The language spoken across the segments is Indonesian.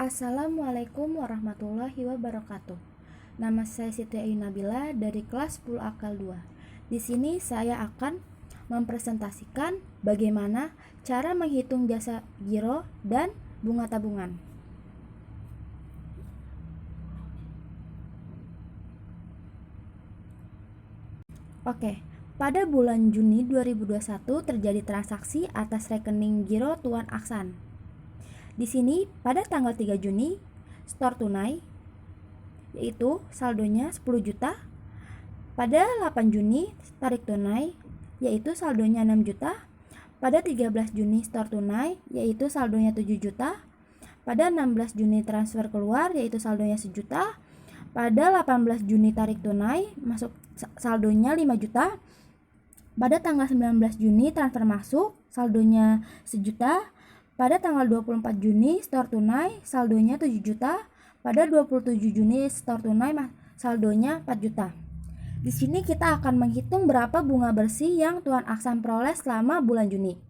Assalamualaikum warahmatullahi wabarakatuh. Nama saya Siti Ayu Nabila dari kelas 10 Akal 2. Di sini saya akan mempresentasikan bagaimana cara menghitung jasa giro dan bunga tabungan. Oke, pada bulan Juni 2021 terjadi transaksi atas rekening giro Tuan Aksan. Di sini pada tanggal 3 Juni store tunai yaitu saldonya 10 juta. Pada 8 Juni tarik tunai yaitu saldonya 6 juta. Pada 13 Juni store tunai yaitu saldonya 7 juta. Pada 16 Juni transfer keluar yaitu saldonya 1 juta. Pada 18 Juni tarik tunai masuk saldonya 5 juta. Pada tanggal 19 Juni transfer masuk saldonya 1 juta. Pada tanggal 24 Juni store tunai saldonya 7 juta. Pada 27 Juni store tunai saldonya 4 juta. Di sini kita akan menghitung berapa bunga bersih yang Tuan Aksan peroleh selama bulan Juni.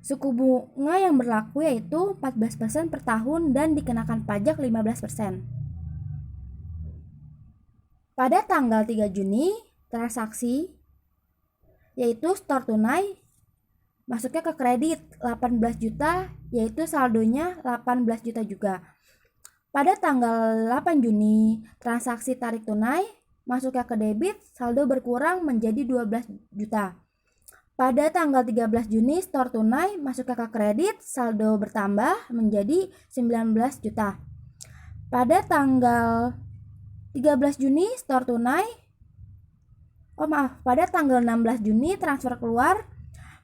Suku bunga yang berlaku yaitu 14% per tahun dan dikenakan pajak 15%. Pada tanggal 3 Juni transaksi yaitu store tunai masuknya ke kredit 18 juta yaitu saldonya 18 juta juga. Pada tanggal 8 Juni transaksi tarik tunai masuknya ke debit, saldo berkurang menjadi 12 juta. Pada tanggal 13 Juni store tunai masuknya ke kredit, saldo bertambah menjadi 19 juta. Pada tanggal 13 Juni store tunai pada tanggal 16 Juni transfer keluar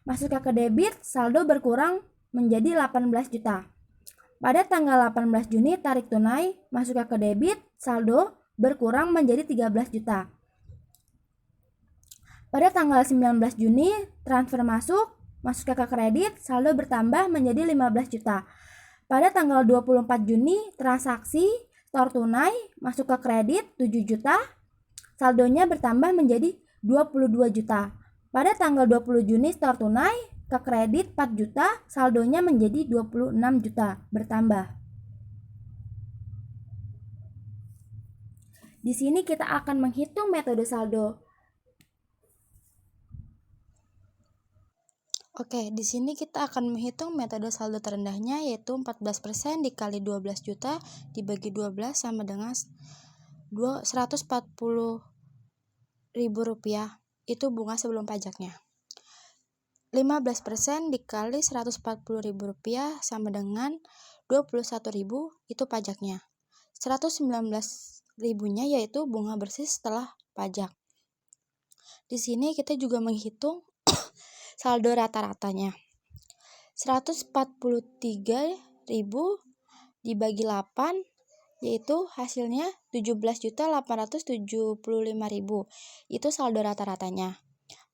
masuknya ke debit, saldo berkurang menjadi 18 juta. Pada tanggal 18 Juni tarik tunai masuknya ke debit, saldo berkurang menjadi 13 juta. Pada tanggal 19 Juni transfer masuknya ke kredit, saldo bertambah menjadi 15 juta. Pada tanggal 24 Juni transaksi store tunai masuk ke kredit 7 juta, saldonya bertambah menjadi 22 juta. Pada tanggal 20 Juni store tunai ke kredit 4 juta, saldonya menjadi 26 juta bertambah. Di sini kita akan menghitung metode saldo. Oke, di sini kita akan menghitung metode saldo terendahnya yaitu 14% dikali 12 juta dibagi 12 sama dengan 140.000 rupiah. Itu bunga sebelum pajaknya. 15% dikali 140.000 rupiah sama dengan 21.000 itu pajaknya. 119.000-nya yaitu bunga bersih setelah pajak. Di sini kita juga menghitung saldo rata-ratanya. 143.000 dibagi 8 yaitu hasilnya 17.875.000. Itu saldo rata-ratanya.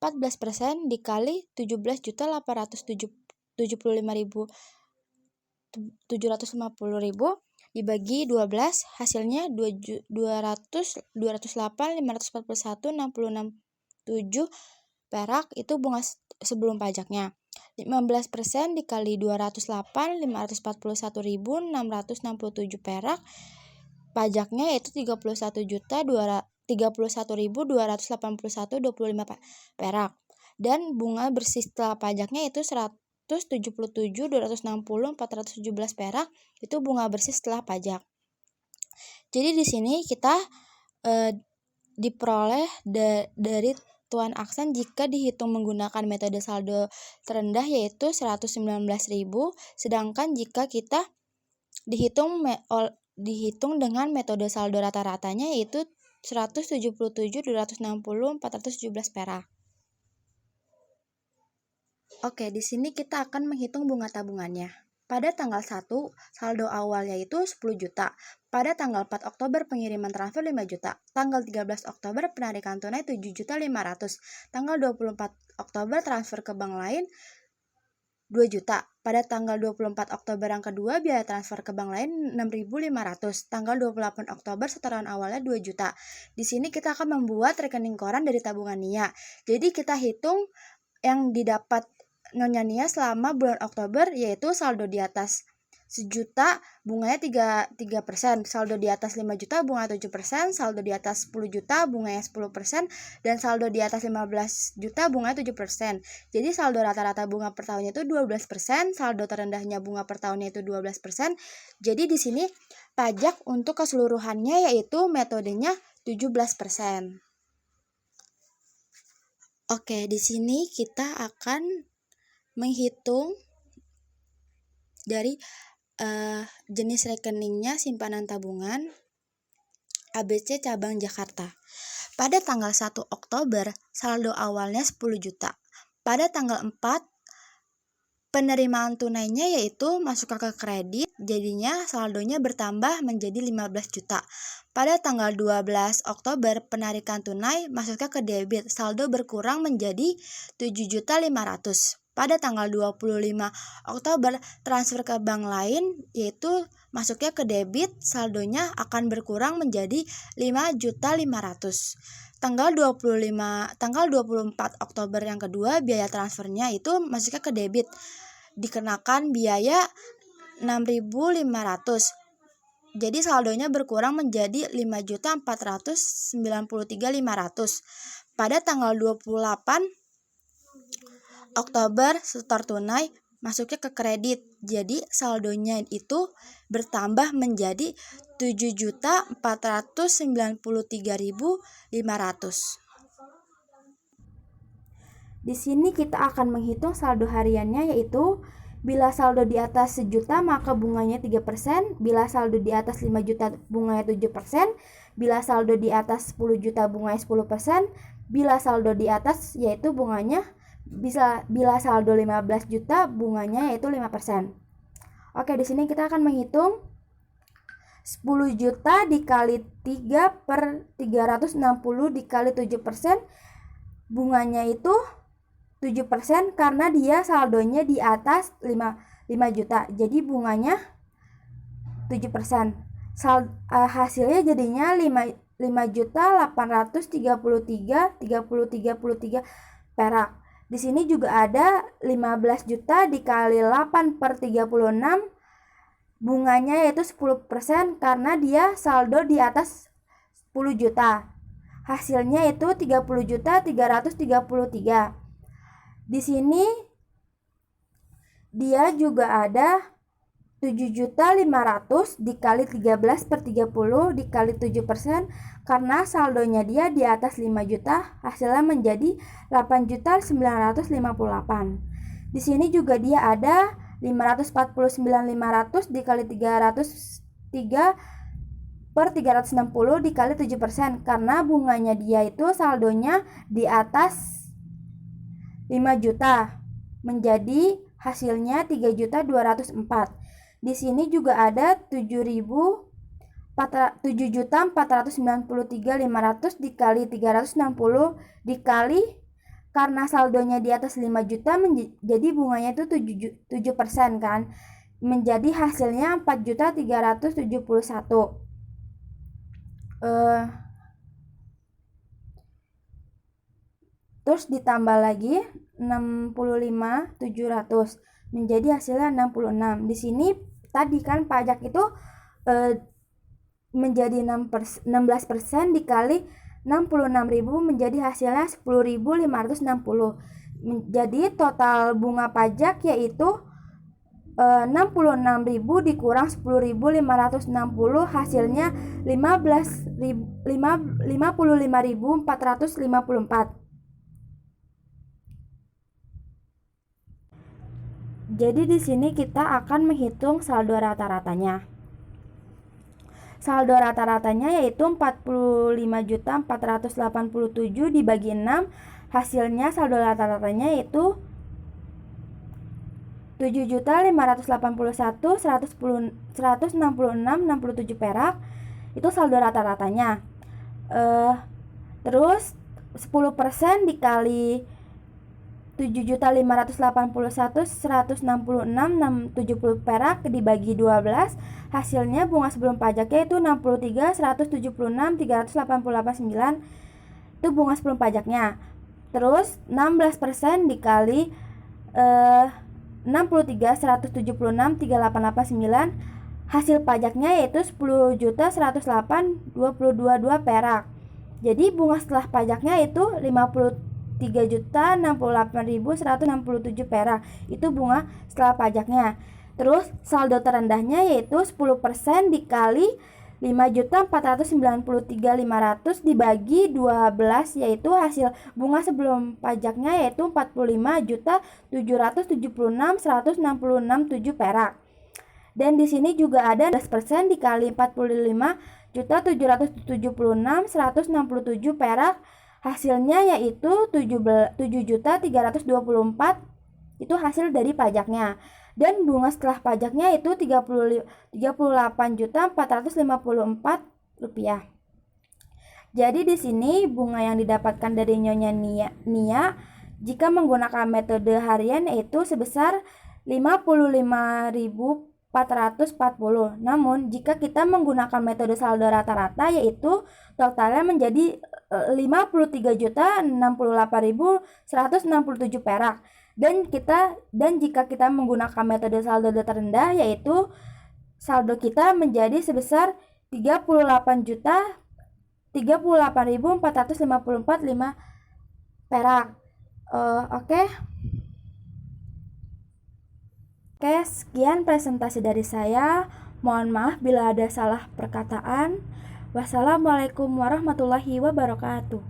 14% dikali 17.875.750.000 dibagi 12 hasilnya 208.541.667 perak itu bunga sebelum pajaknya. 15% dikali 208.541.667 perak pajaknya yaitu 31.281.285 perak dan bunga bersih setelah pajaknya itu 177.260.417 perak itu bunga bersih setelah pajak. Jadi di sini kita diperoleh dari Tuan Aksan jika dihitung menggunakan metode saldo terendah yaitu 119.000, sedangkan jika kita dihitung dengan metode saldo rata-ratanya yaitu 177.260.417 perak. Oke, di sini kita akan menghitung bunga tabungannya. Pada tanggal 1, saldo awal yaitu 10 juta. Pada tanggal 4 Oktober pengiriman transfer 5 juta. Tanggal 13 Oktober penarikan tunai 7.500.000. Tanggal 24 Oktober transfer ke bank lain 2 juta. Pada tanggal 24 Oktober yang kedua biaya transfer ke bank lain 6.500. Tanggal 28 Oktober setoran awalnya 2 juta. Di sini kita akan membuat rekening koran dari tabungan Nia. Jadi kita hitung yang didapat Nyonya Nia selama bulan Oktober yaitu saldo di atas sejuta bunganya 3%, saldo di atas 5 juta bunganya 7%, saldo di atas 10 juta bunganya 10%, dan saldo di atas 15 juta bunganya 7%. Jadi saldo rata-rata bunga per tahunnya itu 12%, saldo terendahnya bunga per tahunnya itu 12%. Jadi di sini pajak untuk keseluruhannya yaitu metodenya 17%. Oke, di sini kita akan menghitung dari jenis rekeningnya simpanan tabungan ABC cabang Jakarta. Pada tanggal 1 Oktober, saldo awalnya 10 juta. Pada tanggal 4, penerimaan tunainya yaitu masuk ke kredit, jadinya saldonya bertambah menjadi 15 juta. Pada tanggal 12 Oktober, penarikan tunai masuknya ke debit, saldo berkurang menjadi 7.500.000. Pada tanggal 25 Oktober, transfer ke bank lain yaitu masuknya ke debit, saldonya akan berkurang menjadi 5.500.000. Tanggal 24 Oktober yang kedua, biaya transfernya itu masuknya ke debit, dikenakan biaya 6.500. Jadi saldonya berkurang menjadi 5.493.500. Pada tanggal 28 Oktober, setor tunai masuknya ke kredit. Jadi saldonya itu bertambah menjadi 7.493.500. Di sini kita akan menghitung saldo hariannya yaitu bila saldo di atas 1 juta maka bunganya 3%, bila saldo di atas 5 juta bunganya 7%, bila saldo di atas 10 juta bunganya 10%, bila saldo di atas yaitu bunganya bila saldo 15 juta bunganya yaitu 5%. Oke, di sini kita akan menghitung 10 juta dikali 3 per 360 dikali 7%, bunganya itu 7% karena dia saldonya di atas 5 juta. Jadi bunganya 7%. Hasilnya jadinya 5.833.33 perak. Di sini juga ada 15 juta dikali 8 per 36, bunganya yaitu 10% karena dia saldo di atas 10 juta. Hasilnya itu 30.333. Di sini dia juga ada 7.500.000 dikali 13 per 30 dikali 7% karena saldonya dia di atas 5 juta, hasilnya menjadi 8.958. Di sini juga dia ada 549.500 dikali 303 per 360 dikali 7% karena bunganya dia itu saldonya di atas 5 juta, menjadi hasilnya 3.204. Di sini juga ada 7.493.500 dikali 360 dikali karena saldonya di atas 5 juta jadi bunganya itu 7% kan, menjadi hasilnya 4.371. Terus ditambah lagi 65.700 menjadi hasilnya 66. Di sini tadi kan pajak itu menjadi 16% dikali 66.000 menjadi hasilnya 10.560. Jadi total bunga pajak yaitu 66.000 dikurang 10.560 hasilnya 55.454. Jadi di sini kita akan menghitung saldo rata-ratanya. Saldo rata-ratanya yaitu 45.487 dibagi 6, hasilnya saldo rata-ratanya yaitu 7.581.166.67 perak. Itu saldo rata-ratanya. Terus 10% dikali 7.581.166.670 perak dibagi 12, hasilnya bunga sebelum pajaknya itu 63.176.388.9. Itu bunga sebelum pajaknya. Terus 16% dikali 63.176.388.9. Hasil pajaknya yaitu 10.108.222 perak. Jadi bunga setelah pajaknya itu 53.068.167 perak. Itu bunga setelah pajaknya. Terus saldo terendahnya yaitu 10% dikali 5.493.500 dibagi 12, yaitu hasil bunga sebelum pajaknya yaitu 45.776.166.7 perak. Dan di sini juga ada 10% dikali 45.776.167 perak. Hasilnya yaitu 7.324, itu hasil dari pajaknya. Dan bunga setelah pajaknya itu 38.454 rupiah. Jadi di sini bunga yang didapatkan dari Nyonya Nia jika menggunakan metode harian yaitu sebesar 55.440. Namun jika kita menggunakan metode saldo rata-rata yaitu totalnya menjadi 53.068.167 perak. Dan jika kita menggunakan metode saldo terendah yaitu saldo kita menjadi sebesar 38.454.5 perak. Oke, sekian presentasi dari saya. Mohon maaf bila ada salah perkataan. Wassalamualaikum warahmatullahi wabarakatuh.